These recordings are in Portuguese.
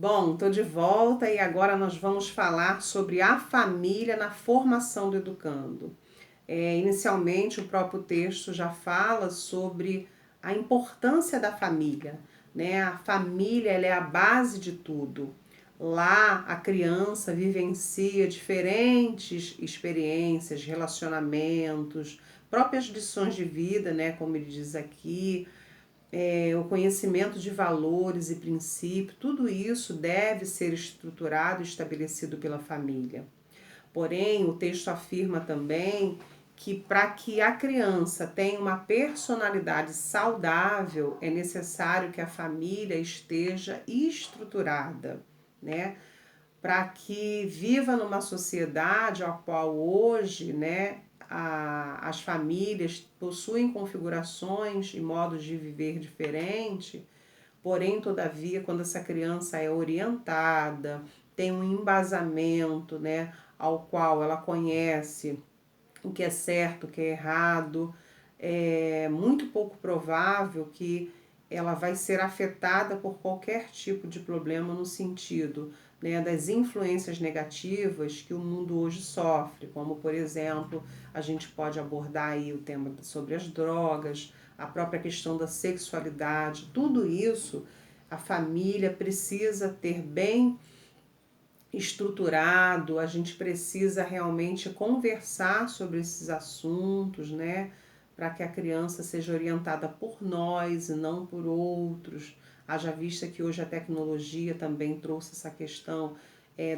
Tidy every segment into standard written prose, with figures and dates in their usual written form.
Bom, estou de volta e agora nós vamos falar sobre a família na formação do educando. Inicialmente, o próprio texto já fala sobre a importância da família, né? A família ela é a base de tudo. Lá, a criança vivencia diferentes experiências, relacionamentos, próprias lições de vida, né? Como ele diz aqui, o conhecimento de valores e princípios, tudo isso deve ser estruturado e estabelecido pela família. Porém, o texto afirma também que para que a criança tenha uma personalidade saudável, é necessário que a família esteja estruturada, né? Para que viva numa sociedade a qual hoje, né, as famílias possuem configurações e modos de viver diferente, porém, todavia, quando essa criança é orientada, tem um embasamento, né, ao qual ela conhece o que é certo, o que é errado, é muito pouco provável que ela vai ser afetada por qualquer tipo de problema no sentido, né, das influências negativas que o mundo hoje sofre, como por exemplo, a gente pode abordar aí o tema sobre as drogas, a própria questão da sexualidade, tudo isso a família precisa ter bem estruturado, a gente precisa realmente conversar sobre esses assuntos, né? Para que a criança seja orientada por nós e não por outros. Haja vista que hoje a tecnologia também trouxe essa questão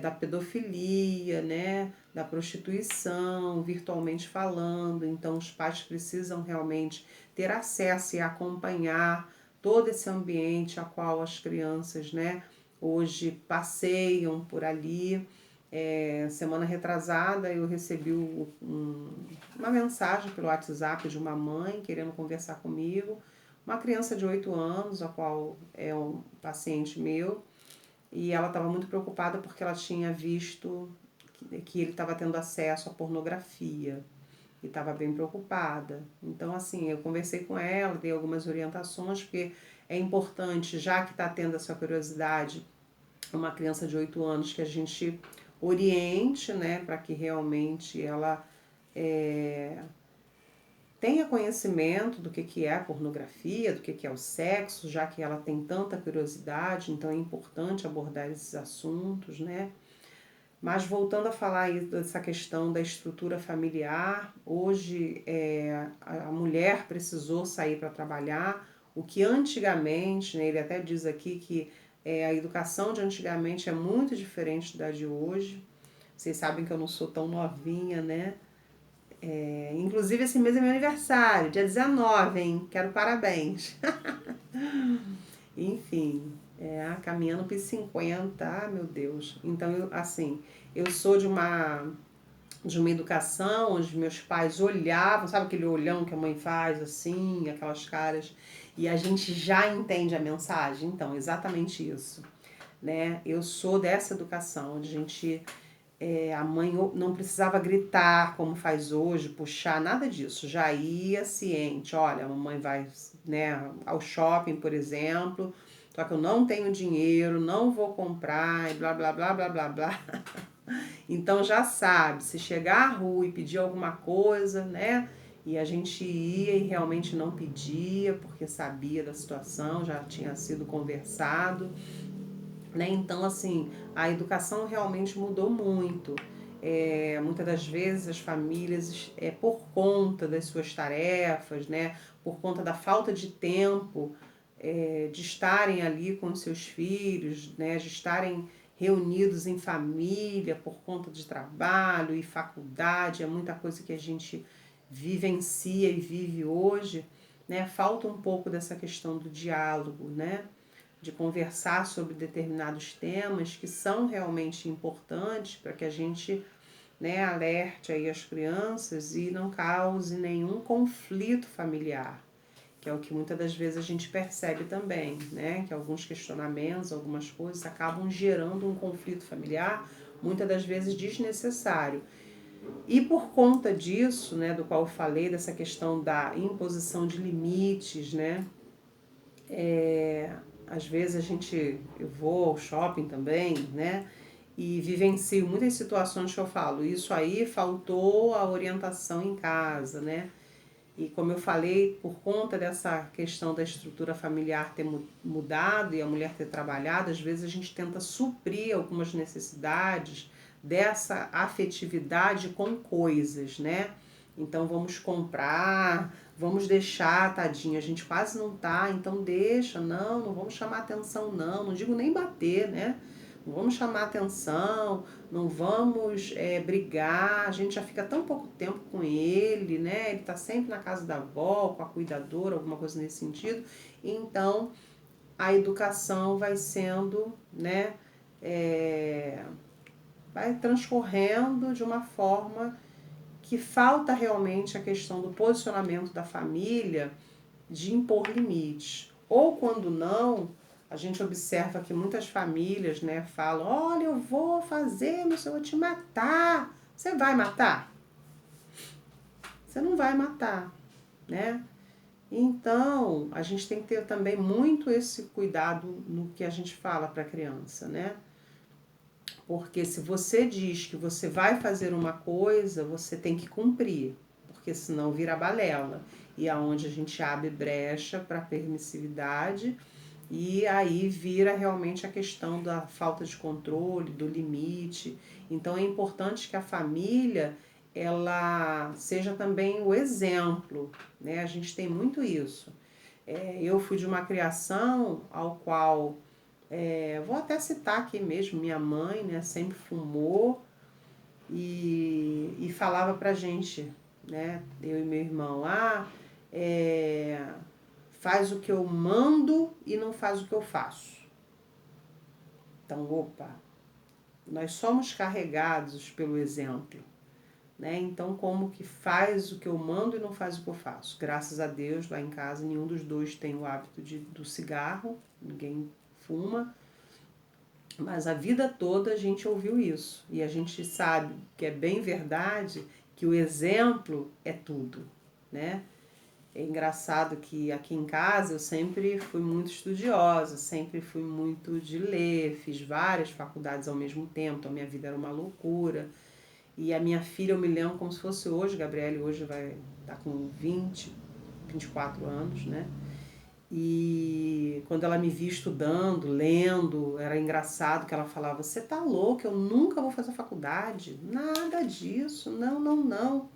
da pedofilia, né? Da prostituição, virtualmente falando. Então, os pais precisam realmente ter acesso e acompanhar todo esse ambiente a qual as crianças, né? Hoje passeiam por ali. Semana retrasada eu recebi uma mensagem pelo WhatsApp de uma mãe querendo conversar comigo, uma criança de 8 anos, a qual é um paciente meu, e ela estava muito preocupada porque ela tinha visto que ele estava tendo acesso à pornografia e estava bem preocupada. Então, assim, eu conversei com ela, dei algumas orientações, porque é importante, já que está tendo essa curiosidade, uma criança de 8 anos, que a gente oriente, né, para que realmente ela tenha conhecimento do que é a pornografia, do que é o sexo, já que ela tem tanta curiosidade, então é importante abordar esses assuntos, né? Mas voltando a falar aí dessa questão da estrutura familiar, hoje a mulher precisou sair para trabalhar, o que antigamente, né, ele até diz aqui que a educação de antigamente é muito diferente da de hoje. Vocês sabem que eu não sou tão novinha, né? Inclusive esse mês é meu aniversário, dia 19, hein? Quero parabéns. Enfim, caminhando para os 50, meu Deus. Então, eu sou de uma educação onde meus pais olhavam, sabe aquele olhão que a mãe faz, assim, aquelas caras, e a gente já entende a mensagem? Então, exatamente isso, né? Eu sou dessa educação, onde a mãe não precisava gritar como faz hoje, puxar, nada disso, já ia ciente, olha, a mamãe vai, né, ao shopping, por exemplo, só que eu não tenho dinheiro, não vou comprar, e blá, blá, blá, blá, blá, blá. Então já sabe, se chegar à rua e pedir alguma coisa, né? E a gente ia e realmente não pedia, porque sabia da situação, já tinha sido conversado, né? Então, assim, a educação realmente mudou muito. Muitas das vezes as famílias, por conta das suas tarefas, né? Por conta da falta de tempo, de estarem ali com os seus filhos, né? De estarem reunidos em família por conta de trabalho e faculdade, é muita coisa que a gente vivencia e vive hoje, né? Falta um pouco dessa questão do diálogo, né? De conversar sobre determinados temas que são realmente importantes para que a gente, né, alerte aí as crianças e não cause nenhum conflito familiar, que é o que muitas das vezes a gente percebe também, né, que alguns questionamentos, algumas coisas acabam gerando um conflito familiar, muitas das vezes desnecessário. E por conta disso, né, do qual eu falei, dessa questão da imposição de limites, né, às vezes eu vou ao shopping também, né? E vivencio muitas situações que eu falo, isso aí faltou a orientação em casa, né? E como eu falei, por conta dessa questão da estrutura familiar ter mudado e a mulher ter trabalhado, às vezes a gente tenta suprir algumas necessidades dessa afetividade com coisas, né? Então vamos comprar, vamos deixar, tadinha, a gente quase não tá, então deixa, não vamos chamar atenção não digo nem bater, né? Não vamos chamar atenção, não vamos brigar, a gente já fica tão pouco tempo com ele, né? Ele tá sempre na casa da avó, com a cuidadora, alguma coisa nesse sentido. Então, a educação vai sendo, né? Vai transcorrendo de uma forma que falta realmente a questão do posicionamento da família de impor limites. Ou quando não, a gente observa que muitas famílias, né, falam, olha, eu vou fazer, mas eu vou te matar. Você vai matar? Você não vai matar, né? Então, a gente tem que ter também muito esse cuidado no que a gente fala para a criança, né? Porque se você diz que você vai fazer uma coisa, você tem que cumprir, porque senão vira balela. E aonde a gente abre brecha para permissividade e aí vira realmente a questão da falta de controle, do limite. Então é importante que a família ela seja também o exemplo, né? A gente tem muito isso. Eu fui de uma criação ao qual vou até citar aqui mesmo, minha mãe, né, sempre fumou e falava pra gente, né, eu e meu irmão, faz o que eu mando e não faz o que eu faço. Então, opa, nós somos carregados pelo exemplo, né? Então, como que faz o que eu mando e não faz o que eu faço? Graças a Deus, lá em casa, nenhum dos dois tem o hábito do cigarro, ninguém fuma, mas a vida toda a gente ouviu isso. E a gente sabe que é bem verdade que o exemplo é tudo, né? É engraçado que aqui em casa eu sempre fui muito estudiosa, sempre fui muito de ler, fiz várias faculdades ao mesmo tempo, então minha vida era uma loucura. E a minha filha, eu me lembro como se fosse hoje, Gabriele hoje vai estar com 24 anos, né? E quando ela me via estudando, lendo, era engraçado que ela falava, você tá louca, eu nunca vou fazer faculdade, nada disso, não.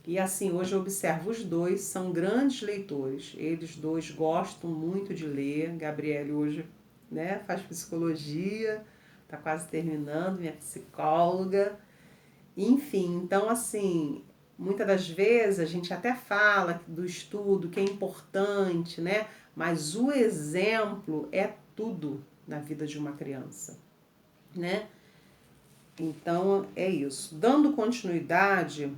E assim, hoje eu observo, os dois são grandes leitores, eles dois gostam muito de ler, Gabriele hoje, né, faz psicologia, tá quase terminando, minha psicóloga, enfim, então assim, muitas das vezes a gente até fala do estudo, que é importante, né? Mas o exemplo é tudo na vida de uma criança, né? Então é isso. Dando continuidade,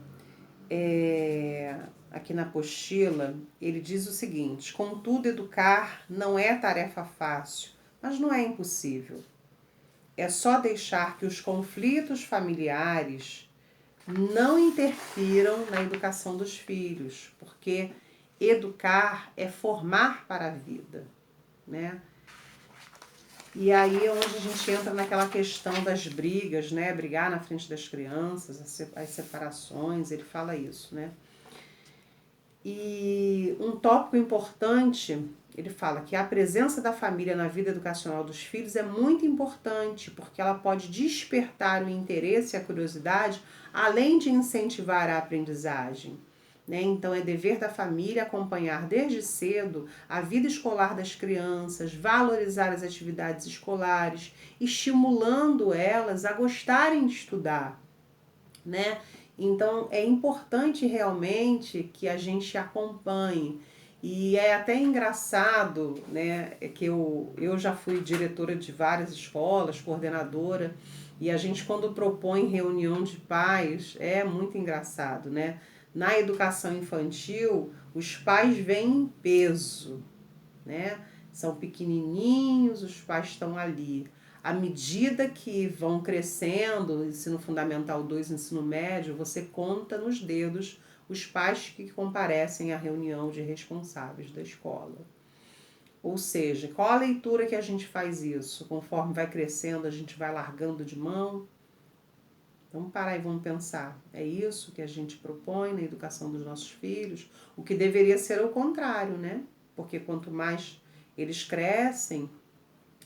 aqui na apostila, ele diz o seguinte: contudo, educar não é tarefa fácil, mas não é impossível. É só deixar que os conflitos familiares não interfiram na educação dos filhos, porque educar é formar para a vida, né? E aí é onde a gente entra naquela questão das brigas, né? Brigar na frente das crianças, as separações, ele fala isso, né? E um tópico importante, ele fala que a presença da família na vida educacional dos filhos é muito importante, porque ela pode despertar o interesse e a curiosidade, além de incentivar a aprendizagem. Né? Então, é dever da família acompanhar desde cedo a vida escolar das crianças, valorizar as atividades escolares, estimulando elas a gostarem de estudar, né? Então, é importante realmente que a gente acompanhe. E é até engraçado, né, que eu já fui diretora de várias escolas, coordenadora, e a gente quando propõe reunião de pais, é muito engraçado, né? Na educação infantil, os pais vêm em peso, né? São pequenininhos, os pais estão ali. À medida que vão crescendo, ensino fundamental 2, ensino médio, você conta nos dedos os pais que comparecem à reunião de responsáveis da escola. Ou seja, qual a leitura que a gente faz isso? Conforme vai crescendo, a gente vai largando de mão? Vamos parar e vamos pensar. É isso que a gente propõe na educação dos nossos filhos? O que deveria ser o contrário, né? Porque quanto mais eles crescem,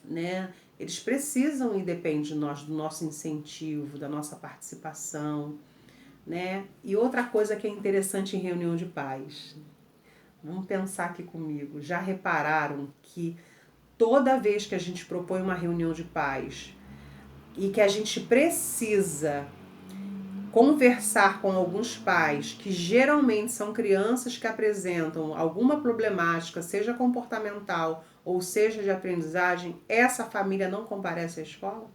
né, eles precisam e depende de nós, do nosso incentivo, da nossa participação, né? E outra coisa que é interessante em reunião de pais, vamos pensar aqui comigo, já repararam que toda vez que a gente propõe uma reunião de pais e que a gente precisa conversar com alguns pais, que geralmente são crianças que apresentam alguma problemática, seja comportamental ou seja de aprendizagem, essa família não comparece à escola?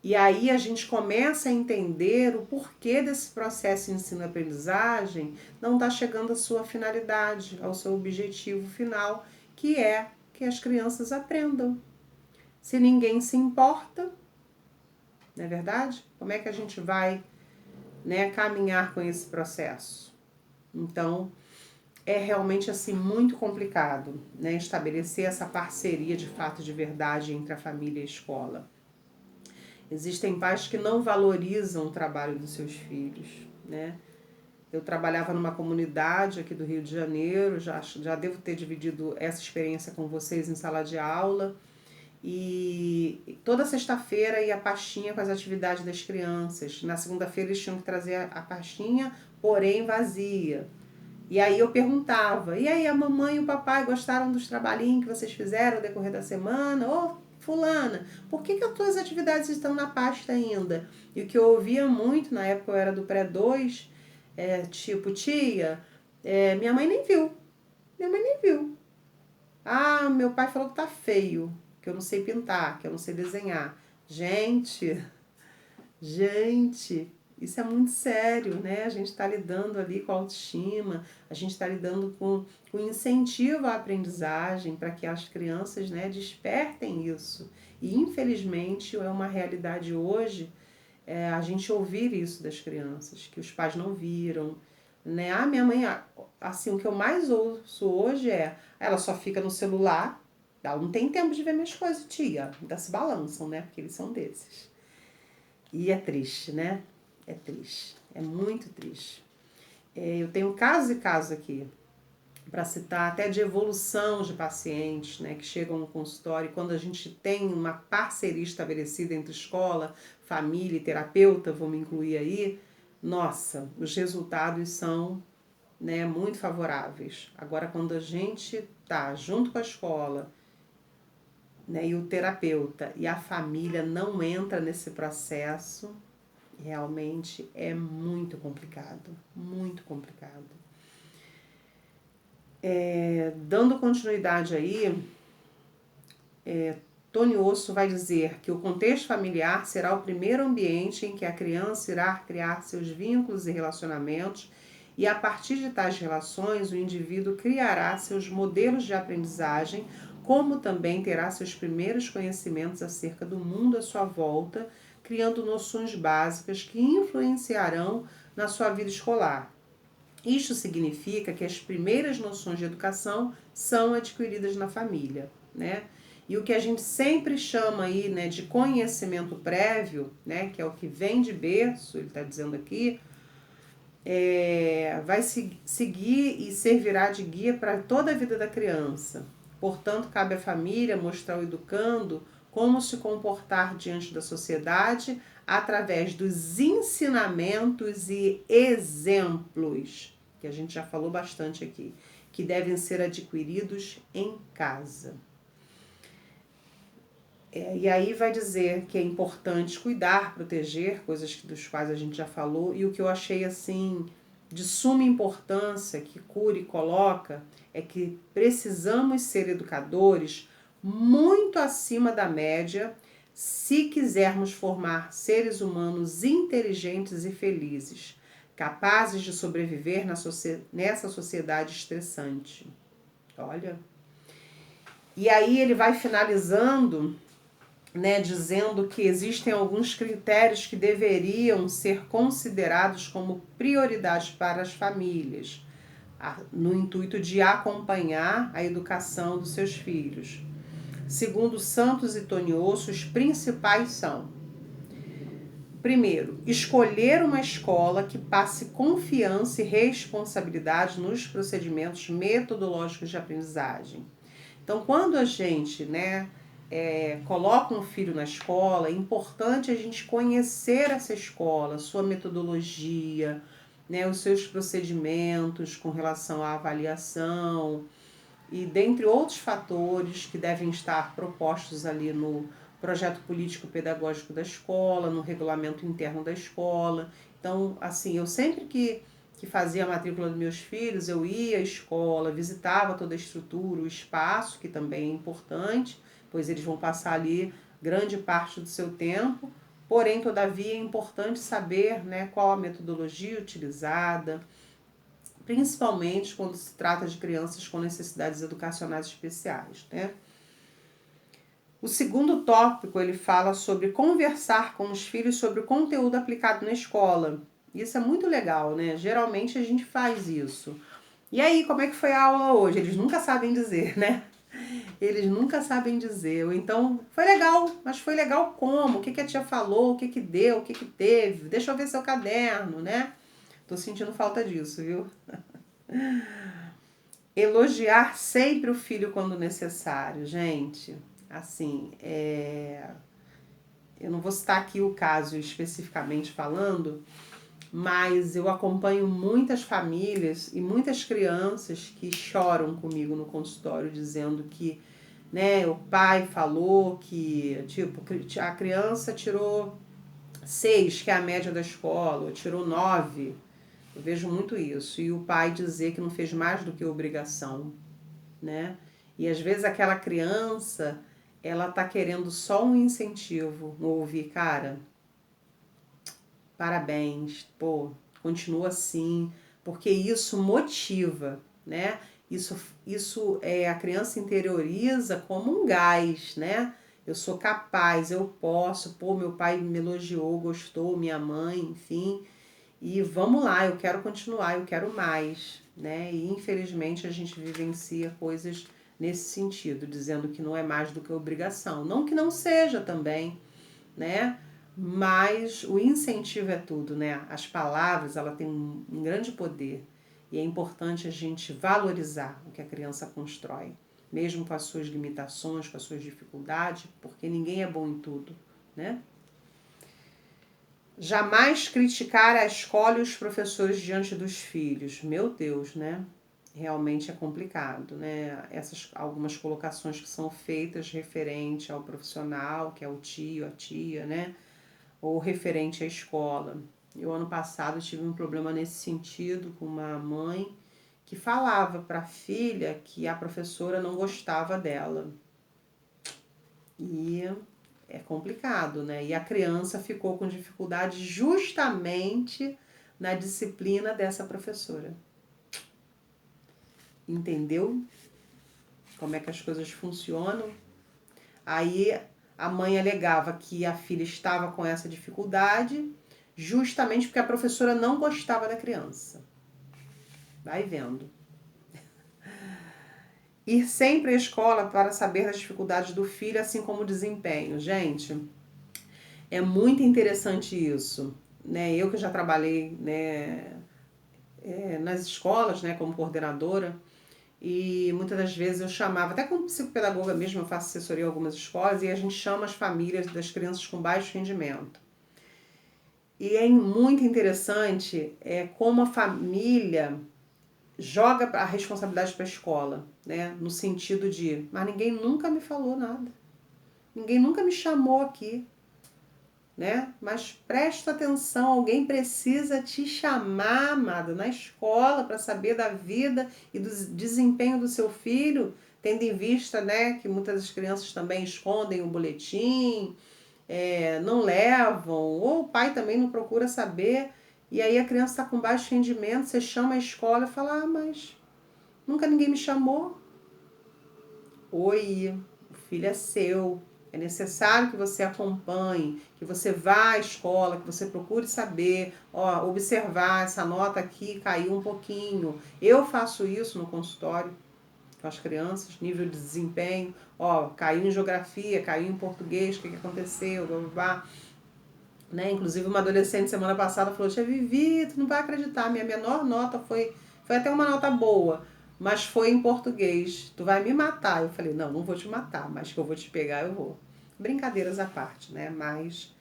E aí a gente começa a entender o porquê desse processo de ensino-aprendizagem não está chegando à sua finalidade, ao seu objetivo final, que é que as crianças aprendam. Se ninguém se importa, não é verdade? Como é que a gente vai, né, caminhar com esse processo? Então, é realmente assim muito complicado, né, estabelecer essa parceria de fato de verdade entre a família e a escola. Existem pais que não valorizam o trabalho dos seus filhos, né? Eu trabalhava numa comunidade aqui do Rio de Janeiro, já devo ter dividido essa experiência com vocês em sala de aula. E toda sexta-feira ia a pastinha com as atividades das crianças. Na segunda-feira eles tinham que trazer a pastinha, porém vazia. E aí eu perguntava, e aí a mamãe e o papai gostaram dos trabalhinhos que vocês fizeram no decorrer da semana? Ô, fulana, por que as tuas atividades estão na pasta ainda? E o que eu ouvia muito, na época eu era do pré-2, tipo, tia, minha mãe nem viu. Minha mãe nem viu. Ah, meu pai falou que tá feio, que eu não sei pintar, que eu não sei desenhar. Gente, isso é muito sério, né? A gente está lidando ali com a autoestima, a gente está lidando com o incentivo à aprendizagem para que as crianças, né, despertem isso. E infelizmente é uma realidade hoje a gente ouvir isso das crianças, que os pais não viram, né? Ah, minha mãe, assim, o que eu mais ouço hoje ela só fica no celular, ela não tem tempo de ver minhas coisas, tia. Ainda se balançam, né? Porque eles são desses. E é triste, né? É triste. É muito triste. Eu tenho casos e casos aqui, para citar, até de evolução de pacientes, né, que chegam no consultório, e quando a gente tem uma parceria estabelecida entre escola, família e terapeuta, vamos incluir aí, nossa, os resultados são, né, muito favoráveis. Agora, quando a gente tá junto com a escola, né, e o terapeuta e a família não entra nesse processo, realmente é muito complicado, muito complicado. Dando continuidade aí, Tony Osso vai dizer que o contexto familiar será o primeiro ambiente em que a criança irá criar seus vínculos e relacionamentos, e a partir de tais relações o indivíduo criará seus modelos de aprendizagem, como também terá seus primeiros conhecimentos acerca do mundo à sua volta, criando noções básicas que influenciarão na sua vida escolar. Isto significa que as primeiras noções de educação são adquiridas na família, né? E o que a gente sempre chama aí, né, de conhecimento prévio, né, que é o que vem de berço, ele está dizendo aqui, vai seguir e servirá de guia para toda a vida da criança. Portanto, cabe à família mostrar ao educando como se comportar diante da sociedade através dos ensinamentos e exemplos, que a gente já falou bastante aqui, que devem ser adquiridos em casa. E aí vai dizer que é importante cuidar, proteger, coisas dos quais a gente já falou, e o que eu achei assim de suma importância que Cury coloca é que precisamos ser educadores muito acima da média se quisermos formar seres humanos inteligentes e felizes, capazes de sobreviver nessa sociedade estressante. Olha. E aí ele vai finalizando, né, dizendo que existem alguns critérios que deveriam ser considerados como prioridades para as famílias. no intuito de acompanhar a educação dos seus filhos. Segundo Santos e Tonioso, os principais são: primeiro, escolher uma escola que passe confiança e responsabilidade nos procedimentos metodológicos de aprendizagem. Então, quando a gente, coloca um filho na escola, é importante a gente conhecer essa escola, sua metodologia, os seus procedimentos com relação à avaliação e dentre outros fatores que devem estar propostos ali no projeto político-pedagógico da escola, no regulamento interno da escola. Então, assim, eu sempre que fazia a matrícula dos meus filhos, eu ia à escola, visitava toda a estrutura, o espaço, que também é importante, pois eles vão passar ali grande parte do seu tempo, porém, todavia, é importante saber qual a metodologia utilizada, principalmente quando se trata de crianças com necessidades educacionais especiais, O segundo tópico, ele fala sobre conversar com os filhos sobre o conteúdo aplicado na escola. Isso é muito legal, Geralmente a gente faz isso. E aí, como é que foi a aula hoje? Eles nunca sabem dizer, Eles nunca sabem dizer. Ou então, foi legal, mas foi legal como? O que a tia falou? O que deu? O que teve? Deixa eu ver seu caderno, Tô sentindo falta disso, viu? Elogiar sempre o filho quando necessário, gente. Assim, eu não vou citar aqui o caso especificamente falando, mas eu acompanho muitas famílias e muitas crianças que choram comigo no consultório dizendo que, o pai falou que, tipo, a criança tirou 6, que é a média da escola, ou tirou 9. Eu vejo muito isso. E o pai dizer que não fez mais do que obrigação, E às vezes aquela criança, ela tá querendo só um incentivo, ouvir, cara, parabéns, continua assim, porque isso motiva, Isso a criança interioriza como um gás, Eu sou capaz, eu posso, meu pai me elogiou, gostou, minha mãe, enfim, e vamos lá, eu quero continuar, eu quero mais, E infelizmente a gente vivencia coisas nesse sentido, dizendo que não é mais do que obrigação. Não que não seja também, Mas o incentivo é tudo, As palavras, ela tem um grande poder e é importante a gente valorizar o que a criança constrói, mesmo com as suas limitações, com as suas dificuldades, porque ninguém é bom em tudo, Jamais criticar a escola e os professores diante dos filhos. Meu Deus, Realmente é complicado, Essas algumas colocações que são feitas referente ao profissional, que é o tio, a tia, Ou referente à escola. Eu, ano passado, tive um problema nesse sentido com uma mãe que falava para a filha que a professora não gostava dela. E é complicado, E a criança ficou com dificuldade justamente na disciplina dessa professora. Entendeu como é que as coisas funcionam? Aí a mãe alegava que a filha estava com essa dificuldade justamente porque a professora não gostava da criança. Vai vendo. Ir sempre à escola para saber das dificuldades do filho, assim como o desempenho. Gente, é muito interessante isso. Eu que já trabalhei nas escolas como coordenadora, e muitas das vezes eu chamava, até como psicopedagoga mesmo, eu faço assessoria em algumas escolas, e a gente chama as famílias das crianças com baixo rendimento. E é muito interessante como a família joga a responsabilidade para a escola, no sentido de, mas ninguém nunca me falou nada, ninguém nunca me chamou aqui, mas presta atenção, alguém precisa te chamar, amada, na escola para saber da vida e do desempenho do seu filho, tendo em vista, que muitas das crianças também escondem o boletim, não levam, ou o pai também não procura saber, e aí a criança está com baixo rendimento, você chama a escola e fala, mas nunca ninguém me chamou. Oi, o filho é seu, É necessário que você acompanhe, que você vá à escola, que você procure saber, observar, essa nota aqui caiu um pouquinho. Eu faço isso no consultório com as crianças, nível de desempenho, caiu em geografia, caiu em português, o que aconteceu, blá, blá, blá. Né? Inclusive uma adolescente semana passada falou, tia Vivi, tu não vai acreditar, minha menor nota foi até uma nota boa, mas foi em português, tu vai me matar. Eu falei, não vou te matar, mas que eu vou te pegar, eu vou. Brincadeiras à parte, né? Mas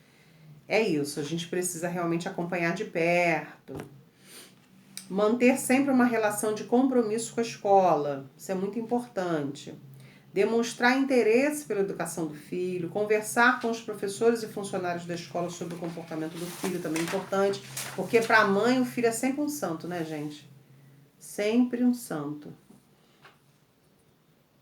é isso, a gente precisa realmente acompanhar de perto. Manter sempre uma relação de compromisso com a escola, isso é muito importante. Demonstrar interesse pela educação do filho, conversar com os professores e funcionários da escola sobre o comportamento do filho, também é importante, porque para a mãe o filho é sempre um santo, né, gente? Sempre um santo.